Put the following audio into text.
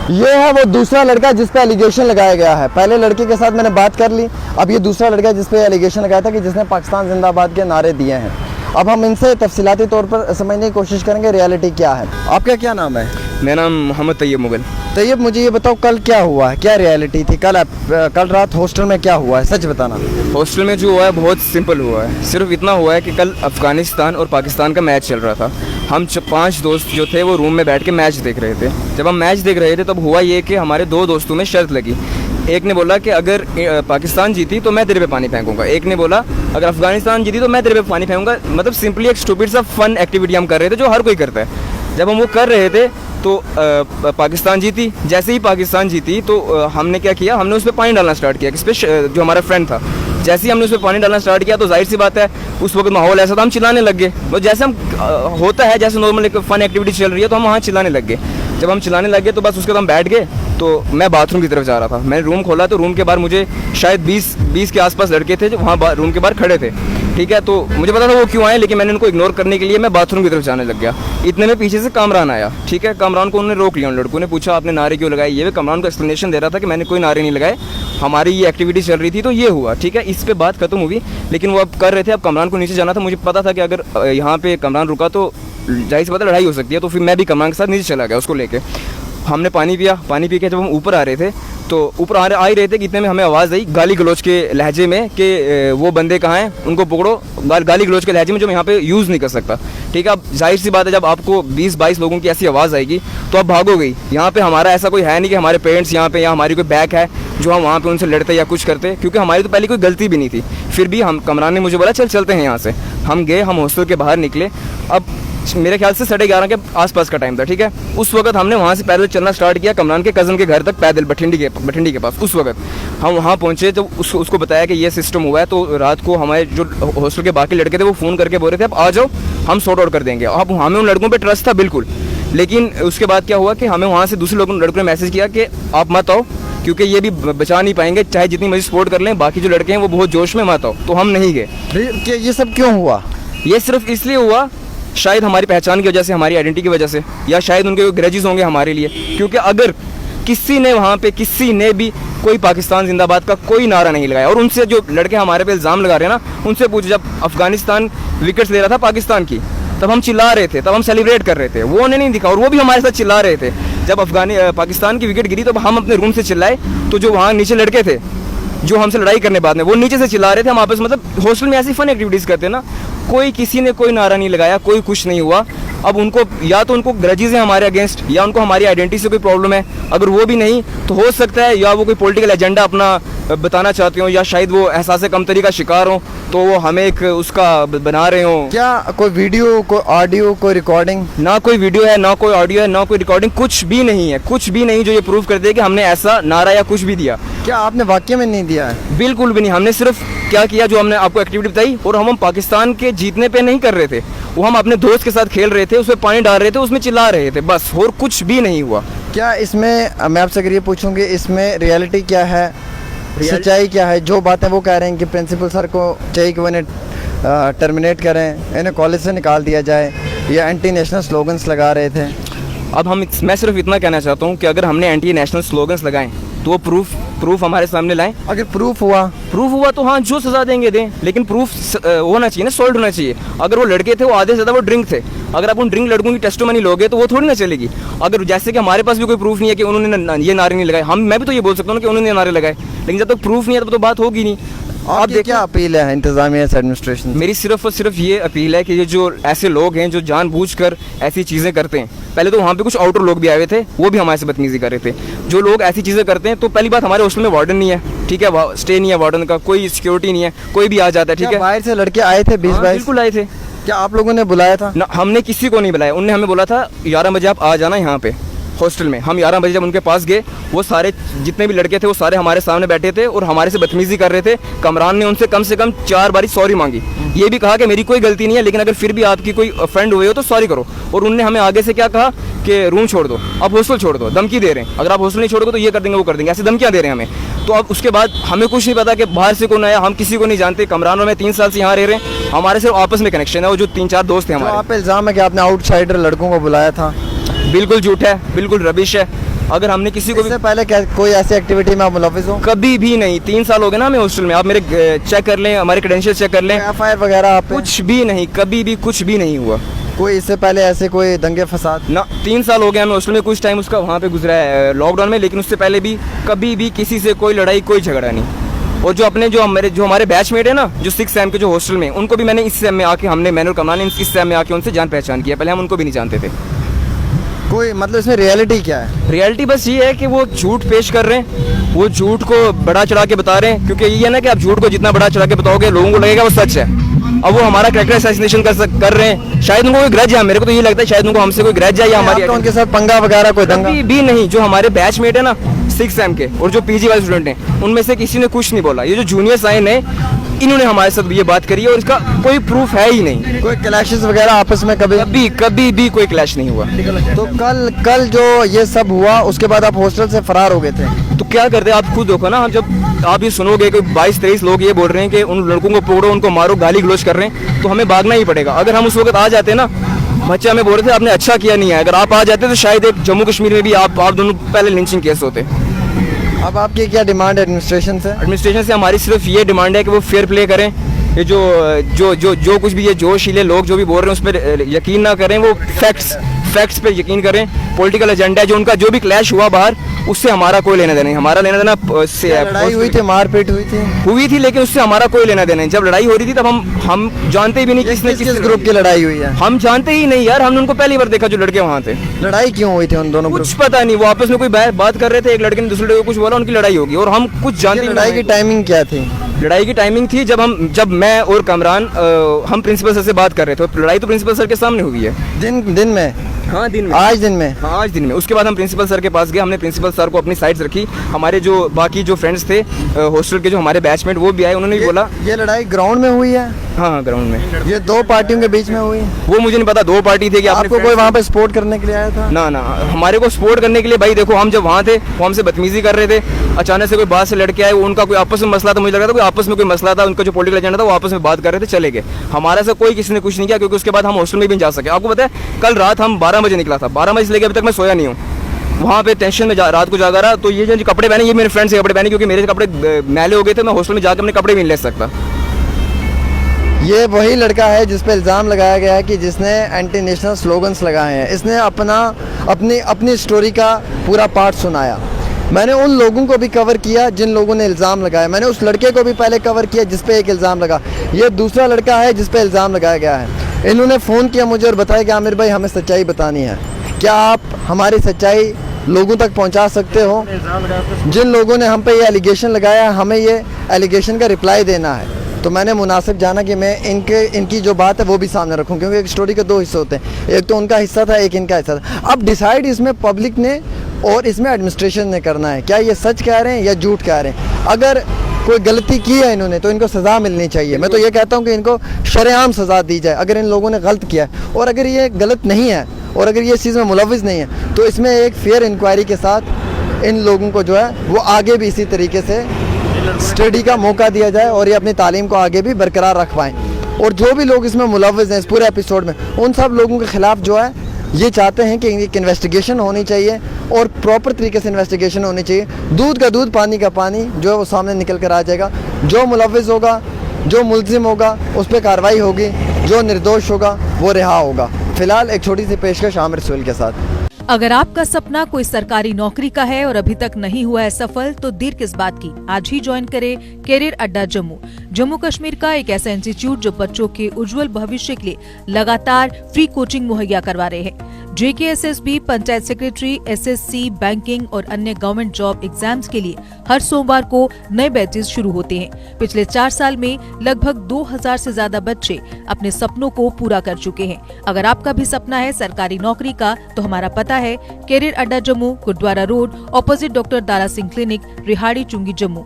ये है वो दूसरा लड़का जिस पे एलिगेशन लगाया गया है। पहले लड़के के साथ मैंने बात कर ली, अब ये दूसरा लड़का जिस पे एलिगेशन लगाया था कि जिसने पाकिस्तान जिंदाबाद के नारे दिए हैं। अब हम इनसे तफसीलाती तौर पर समझने की कोशिश करेंगे रियलिटी क्या है। आपका क्या नाम है? मेरा नाम मोहम्मद तैयब मुगल। तैयब, मुझे ये बताओ कल क्या हुआ है, क्या रियलिटी थी कल रात हॉस्टल में क्या हुआ है, सच बताना। हॉस्टल में जो हुआ है बहुत सिंपल हुआ है। सिर्फ इतना हुआ है कि कल अफ़गानिस्तान और पाकिस्तान का मैच चल रहा था। हम 5 दोस्त जो थे वो रूम में बैठ के मैच देख रहे थे। जब हम मैच देख रहे थे तब हुआ ये कि हमारे 2 दोस्तों में शर्त लगी। एक ने बोला कि अगर पाकिस्तान जीती तो मैं तेरे पे पानी फेंकूंगा। एक ने बोला अगर अफ़गानिस्तान जीती तो मैं तेरे पे पानी फेंकूंगा। मतलब सिंपली एक स्टूपिड सा फन एक्टिविटी हम कर रहे थे जो हर कोई करता है। जब हम वो कर रहे थे तो पाकिस्तान जीती। जैसे ही पाकिस्तान जीती तो हमने क्या किया, हमने उस पर पानी डालना स्टार्ट किया। किस पे? जो हमारा फ्रेंड था। जैसे ही हमने उस पर पानी डालना स्टार्ट किया तो जाहिर सी बात है उस वक्त माहौल ऐसा था, हम चिल्लाने लग गए। वो जैसे हम होता है जैसे नॉर्मल एक फन एक्टिविटी चल रही है तो हम वहाँ चिल्लाने लग गए। जब हम चिल्लाने लग गए तो बस उसके बाद हम बैठ गए। तो मैं बाथरूम की तरफ जा रहा था। मैंने रूम खोला तो रूम के बाहर मुझे शायद 20 के आसपास लड़के थे जो वहाँ रूम के बाहर खड़े थे। ठीक है, तो मुझे पता था वो क्यों आए, लेकिन मैंने उनको इग्नोर करने के लिए मैं बाथरूम की तरफ जाने लग गया। इतने में पीछे से कामरान आया। ठीक है, कामरान को उन्होंने रोक लिया। उन लड़कों ने पूछा आपने नारे क्यों लगाए। ये कामरान को एक्सप्लेनेशन दे रहा था कि मैंने कोई नारे नहीं लगाए, हमारी ये एक्टिविटी चल रही थी तो ये हुआ। ठीक है, इस पे बात खत्म हुई। लेकिन वो अब कर रहे थे, अब कामरान को नीचे जाना था। मुझे पता था कि अगर यहाँ पे कामरान रुका तो जाहिर सी बात है लड़ाई हो सकती है। तो फिर मैं भी कामरान के साथ नीचे चला गया उसको लेके। हमने पानी पिया। पानी पी के जब हम ऊपर आ रहे थे तो ऊपर आ ही रहे थे कि इतने में हमें आवाज़ आई गाली गलौज के लहजे में कि वो बंदे कहाँ हैं, उनको पकड़ो। गाली गलौज के लहजे में जो मैं यहाँ पे यूज़ नहीं कर सकता। ठीक है, अब जाहिर सी बात है जब आपको 20-22 लोगों की ऐसी आवाज़ आएगी तो आप भागोगे। यहाँ पे हमारा ऐसा कोई है नहीं कि हमारे पेरेंट्स यहाँ पे या हमारी कोई बैक है जो हम वहाँ पे उनसे लड़ते या कुछ करते, क्योंकि हमारी तो पहले कोई गलती भी नहीं थी। फिर भी हम कमरान ने मुझे बोला चलते हैं यहाँ से। हम गए, हम हॉस्टल के बाहर निकले। अब मेरे ख्याल से 11:30 के आसपास का टाइम था। ठीक है, उस वक्त हमने वहाँ से पैदल चलना स्टार्ट किया कमरान के कज़न के घर तक, पैदल बठिंडी के पास। उस वक्त हम वहाँ पहुँचे तो उसको बताया कि ये सिस्टम हुआ है। तो रात को हमारे जो हॉस्टल के बाकी लड़के थे वो फ़ोन करके बोल रहे थे अब आ जाओ हम सॉर्ट आउट कर देंगे। अब हमें उन लड़कों पर ट्रस्ट था बिल्कुल। लेकिन उसके बाद क्या हुआ कि हमें वहाँ से दूसरे लड़कों ने मैसेज किया कि आप मत आओ क्योंकि ये भी बचा नहीं पाएंगे, चाहे जितनी मर्जी सपोर्ट कर लें, बाकी जो लड़के हैं वो बहुत जोश में, मत आओ। तो हम नहीं गए। ये सब क्यों हुआ? ये सिर्फ इसलिए हुआ शायद हमारी पहचान की वजह से, हमारी आइडेंटिटी की वजह से, या शायद उनके ग्रजेस होंगे हमारे लिए। क्योंकि अगर किसी ने वहाँ पे किसी ने भी कोई पाकिस्तान जिंदाबाद का कोई नारा नहीं लगाया, और उनसे जो लड़के हमारे पे इल्ज़ाम लगा रहे हैं ना, उनसे पूछो जब अफगानिस्तान विकेट्स ले रहा था पाकिस्तान की तब हम चिल्ला रहे थे, तब हम सेलिब्रेट कर रहे थे। वो उन्हें नहीं दिखा और वो भी हमारे साथ चिल्ला रहे थे। जब पाकिस्तान की विकेट गिरी तो हम अपने रूम से चिल्लाए तो जो वहाँ नीचे लड़के थे जो हमसे लड़ाई करने बाद में वो नीचे से चिल्ला रहे थे। हम आपस मतलब हॉस्टल में ऐसी फन एक्टिविटीज़ करते हैं ना, कोई किसी ने कोई नारा नहीं लगाया, कोई कुछ नहीं हुआ। अब उनको या तो उनको ग्रजेस हैं हमारे अगेंस्ट या उनको हमारी आइडेंटिटी से कोई प्रॉब्लम है। अगर वो भी नहीं तो हो सकता है या वो कोई पॉलिटिकल एजेंडा अपना बताना चाहते हो या शायद वो एहसास कमतरी का शिकार हो तो वो हमें एक उसका बना रहे हो। क्या कोई वीडियो, कोई ऑडियो, कोई रिकॉर्डिंग? ना कोई वीडियो है, ना कोई ऑडियो है, ना कोई रिकॉर्डिंग, कुछ भी नहीं है, कुछ भी नहीं जो ये प्रूव कर दे कि हमने ऐसा नारा या कुछ भी दिया। क्या आपने वाकई में नहीं दिया है? बिल्कुल भी नहीं। हमने सिर्फ क्या किया जो हमने आपको एक्टिविटी बताई, और हम पाकिस्तान के जीतने पे नहीं कर रहे थे, वो हम अपने दोस्त के साथ खेल रहे थे, उसमें पानी डाल रहे थे, उसमें चिल्ला रहे थे, बस, और कुछ भी नहीं हुआ। क्या इसमें मैं आपसे अगर ये पूछूंगी इसमें रियलिटी क्या है, सच्चाई क्या है? जो बातें वो कह रहे हैं कि प्रिंसिपल सर को चाहिए कि वो इन्हें टर्मिनेट करें, इन्हें कॉलेज से निकाल दिया जाए, या एंटी नेशनल स्लोगन्स लगा रहे थे। अब मैं सिर्फ इतना कहना चाहता हूँ कि अगर हमने एंटी नेशनल स्लोगन्स लगाएं तो वो प्रूफ हमारे सामने लाएं। अगर प्रूफ हुआ तो हाँ जो सज़ा देंगे दें, लेकिन प्रूफ होना चाहिए ना, सॉल्व होना चाहिए। अगर वो लड़के थे वो आधे से ज़्यादा वो ड्रिंक थे, अगर आप उन ड्रिंक लड़कों की टेस्टमनी लोगे तो वो थोड़ी ना चलेगी। अगर जैसे कि हमारे पास भी कोई प्रूफ नहीं है कि उन्होंने ये नारे नहीं लगाए, मैं भी तो ये बोल सकता हूँ कि उन्होंने नारे लगाए, लेकिन जब तक प्रूफ नहीं है तब तो बात होगी नहीं। आप क्या अपील है इंतजामिया एडमिनिस्ट्रेशन? मेरी सिर्फ और सिर्फ ये अपील है कि ये जो ऐसे लोग हैं जो जानबूझकर ऐसी चीज़ें करते हैं, पहले तो वहाँ पे कुछ आउटर लोग भी आए हुए थे, वो भी हमारे से बदतमीजी कर रहे थे। जो लोग ऐसी चीज़ें करते हैं तो पहली बात हमारे हॉस्टल में वार्डन नहीं है, ठीक है, स्टे नहीं है वार्डन का, कोई सिक्योरिटी नहीं है, कोई भी आ जाता है। ठीक है, बाहर से लड़के आए थे 20-22? बिल्कुल आए थे। क्या आप लोगों ने बुलाया था? ना, हमने किसी को नहीं बुलाया। उनने हमें बोला था 11 बजे आप आ जाना यहाँ पे हॉस्टल में। हम 11 बजे जब उनके पास गए, वो सारे जितने भी लड़के थे वो सारे हमारे सामने बैठे थे और हमारे से बदतमीजी कर रहे थे। कमरान ने उनसे कम से कम 4 बारी सॉरी मांगी, ये भी कहा कि मेरी कोई गलती नहीं है, लेकिन अगर फिर भी आपकी कोई फ्रेंड हुए हो तो सॉरी करो। और उनने हमें आगे से क्या कहा कि रूम छोड़ दो, आप हॉस्टल छोड़ दो, धमकी दे रहे हैं, अगर आप हॉस्टल नहीं छोड़ोगे तो ये कर देंगे, वो कर देंगे, ऐसी धमकियाँ दे रहे हैं हमें। तो अब उसके बाद हमें कुछ नहीं पता कि बाहर से कौन आया, हम किसी को नहीं जानते। कमरान और मैं 3 साल से यहाँ रह रहे हैं, हमारे सिर्फ आपस में कनेक्शन है, वो जो 3-4 दोस्त हैं हमारे। आप इल्ज़ाम है कि आपने आउटसाइडर लड़कों को बुलाया था? बिल्कुल झूठ है, बिल्कुल रबिश है। अगर हमने किसी को भी इससे पहले क्या कोई ऐसी एक्टिविटी में आप मुलविस हो? कभी भी नहीं, 3 साल हो गए ना हमें हॉस्टल में, आप मेरे चेक कर लें, हमारे क्रेडेंशियल चेक कर लें, एफआईआर वगैरह आप पे? कुछ भी नहीं, कभी भी कुछ भी नहीं हुआ। कोई इससे पहले ऐसे कोई दंगे फसाद? ना, 3 साल हो गए हमें हॉस्टल में, कुछ टाइम उसका वहाँ पे गुजरा है लॉकडाउन में, लेकिन उससे पहले भी कभी भी किसी से कोई लड़ाई, कोई झगड़ा नहीं। और जो अपने जो हमारे बैचमेट है ना, जो 6 सेम के जो हॉस्टल में, उनको भी मैंने इस सेम में आके, हमने मैंने और कमरान ने इस सेम में आके उनसे जान पहचान किया, पहले हम उनको भी नहीं जानते थे। कोई मतलब इसमें रियलिटी क्या है? रियलिटी बस ये है कि वो झूठ पेश कर रहे हैं, वो झूठ को बड़ा चढ़ा के बता रहे हैं, क्योंकि ये है ना कि आप झूठ को जितना बड़ा चढ़ा के बताओगे लोगों को लगेगा वो सच है। अब वो हमारा कैरेक्टर असैसिनेशन कर रहे हैं, शायद उनको कोई ग्रज है, मेरे को तो ये लगता है शायद उनको हमसे कोई ग्रज है या हमारी आपका उनके साथ पंगा वगैरह कोई दंगा? कभी भी नहीं। जो हमारे बैचमेट है ना 6 सेम के और जो पीजी वाले स्टूडेंट हैं, उनमें से किसी ने कुछ नहीं बोला। ये जो जूनियर्स आए ने, इन्होंने हमारे साथ ये बात करी है और इसका कोई प्रूफ है ही नहीं। कोई क्लैशेस वगैरह आपस में कभी भी कोई क्लैश नहीं हुआ। तो कल जो ये सब हुआ उसके बाद आप हॉस्टल से फरार हो गए थे, तो क्या करते आप खुद देखो ना। हम जब आप ये सुनोगे कि 22-23 लोग ये बोल रहे हैं कि उन लड़कों को पकड़ो, उनको मारो, गाली गलौज कर रहे हैं, तो हमें भागना ही पड़ेगा। अगर हम उस वक्त आ जाते ना, बच्चे हमें बोल रहे थे आपने अच्छा किया नहीं है, अगर आप आ जाते तो शायद एक जम्मू कश्मीर में भी आप दोनों पहले लिंचिंग केस होते। अब आपकी क्या डिमांड है एडमिनिस्ट्रेशन से? एडमिनिस्ट्रेशन से हमारी सिर्फ ये डिमांड है कि वो फेयर प्ले करें। ये जो कुछ भी ये जोशीले लोग जो भी बोल रहे हैं उस पर यकीन ना करें, वो फैक्ट्स पे यकीन करें। पॉलिटिकल एजेंडा जो उनका जो भी क्लैश हुआ बाहर, उससे हमारा कोई लेना देना नहीं। हमारा लेना देना लड़ाई हुई थी, मारपीट हुई थी, लेकिन उससे हमारा कोई लेना देना नहीं। जब लड़ाई हो रही थी तब हम जानते भी नहीं किस ग्रुप की लड़ाई हुई है, हम जानते ही नहीं यार। हमने उनको पहली बार देखा जो लड़के वहाँ थे। लड़ाई क्यों हुई थी उन दोनों कुछ पता नहीं, वो आपस में कोई बात कर रहे थे, एक लड़के ने दूसरे लड़के को कुछ बोला, उनकी लड़ाई होगी और हम कुछ जानते नहीं। लड़ाई की टाइमिंग क्या थी? लड़ाई की टाइमिंग थी जब मैं और कमरान हम प्रिंसिपल सर से बात कर रहे थे। तो लड़ाई तो प्रिंसिपल सर के सामने हुई है। दिन में? हाँ, दिन में। आज दिन में? हाँ, आज दिन में। उसके बाद हम प्रिंसिपल सर के पास गए, हमने प्रिंसिपल सर को अपनी साइड्स रखी। हमारे जो बाकी जो फ्रेंड्स थे हॉस्टल के, जो हमारे बैचमेट, वो भी आए, उन्होंने भी बोला। ये लड़ाई ग्राउंड में हुई है? हाँ, ग्राउंड में। ये 2 पार्टियों के बीच में हुई? वो मुझे नहीं पता 2 पार्टी थे कि आपको कोई वहाँ पे सपोर्ट करने के लिए आया था? ना, हमारे को सपोर्ट करने के लिए, भाई देखो हम जब वहाँ थे वो हमसे बदतमीजी कर रहे थे। अचानक से कोई बात से लड़के आए, उनका कोई आपस में मसला था, मुझे लग रहा था कोई आपस में कोई मसला था, उनका जो पॉलिटिकल एजेंडा था वो आपस में बात कर रहे थे, चले गए। हमारे से कोई किसी ने कुछ नहीं किया, क्योंकि उसके बाद हम हॉस्टल में भी नहीं जा सके। आपको पता है कल रात हम 12 बजे निकला था, 12 बजे से लेकर अभी तक मैं सोया नहीं हूँ। वहाँ पे टेंशन में रात को जागा रहा। तो ये जो कपड़े पहने, ये मेरे फ्रेंड्स के कपड़े पहने, क्योंकि मेरे कपड़े मैले हो गए थे। मैं हॉस्टल में जाकर अपने कपड़े भी नहीं ले सकता। ये वही लड़का है जिस पे इल्ज़ाम लगाया गया है कि जिसने एंटी नेशनल स्लोगन्स लगाए हैं। इसने अपनी स्टोरी का पूरा पार्ट सुनाया। मैंने उन लोगों को भी कवर किया जिन लोगों ने इल्ज़ाम लगाया। मैंने उस लड़के को भी पहले कवर किया जिस पे एक इल्ज़ाम लगा। ये दूसरा लड़का है जिस पे इल्ज़ाम लगाया गया है। इन्होंने फ़ोन किया मुझे और बताया कि आमिर भाई हमें सच्चाई बतानी है, क्या आप हमारी सच्चाई लोगों तक पहुंचा सकते हो? जिन लोगों ने हम पे ये एलिगेशन लगाया, हमें ये एलिगेशन का रिप्लाई देना है। तो मैंने मुनासिब जाना कि मैं इनकी जो बात है वो भी सामने रखूं, क्योंकि एक स्टोरी के 2 हिस्से होते हैं, एक तो उनका हिस्सा था, एक इनका हिस्सा था। अब डिसाइड इसमें पब्लिक ने और इसमें एडमिनिस्ट्रेशन ने करना है, क्या ये सच कह रहे हैं या झूठ कह रहे हैं। अगर कोई गलती की है इन्होंने तो इनको सज़ा मिलनी चाहिए। मैं तो ये कहता हूँ कि इनको शरेआम सज़ा दी जाए अगर इन लोगों ने गलत किया है। और अगर ये गलत नहीं है और अगर ये इस चीज़ में मुलविस नहीं है तो इसमें एक फेयर इंक्वायरी के साथ इन लोगों को जो है वो आगे भी इसी तरीके से स्टडी का मौका दिया जाए और ये अपनी तालीम को आगे भी बरकरार रख पाएँ। और जो भी लोग इसमें मुलविस हैं इस पूरे एपिसोड में, उन सब लोगों के ख़िलाफ़ जो है ये चाहते हैं कि एक इन्वेस्टिगेशन होनी चाहिए और प्रॉपर तरीके से इन्वेस्टिगेशन होनी चाहिए। दूध का दूध, पानी का पानी जो है वो सामने निकल कर आ जाएगा। जो मुलविस होगा, जो मुल्ज़िम होगा, उस पर कार्रवाई होगी, जो निर्दोष होगा वो रिहा होगा। फिलहाल एक छोटी सी पेशकश आमिर सुहेल के साथ। अगर आपका सपना कोई सरकारी नौकरी का है और अभी तक नहीं हुआ है सफल, तो देर किस बात की, आज ही ज्वाइन करें कैरियर अड्डा जम्मू कश्मीर का एक ऐसा इंस्टीट्यूट जो बच्चों के उज्जवल भविष्य के लिए लगातार फ्री कोचिंग मुहैया करवा रहे हैं। JKSSB, panchayat secretary, SSC, banking और अन्य गवर्नमेंट जॉब एग्जाम्स के लिए हर सोमवार को नए बैचेस शुरू होते हैं। पिछले 4 साल में लगभग 2000 से ज्यादा बच्चे अपने सपनों को पूरा कर चुके हैं। अगर आपका भी सपना है सरकारी नौकरी का, तो हमारा पता है career Adda Jammu, Gurudwara road, opposite doctor Dara Singh clinic, Rehari Chungi, Jammu.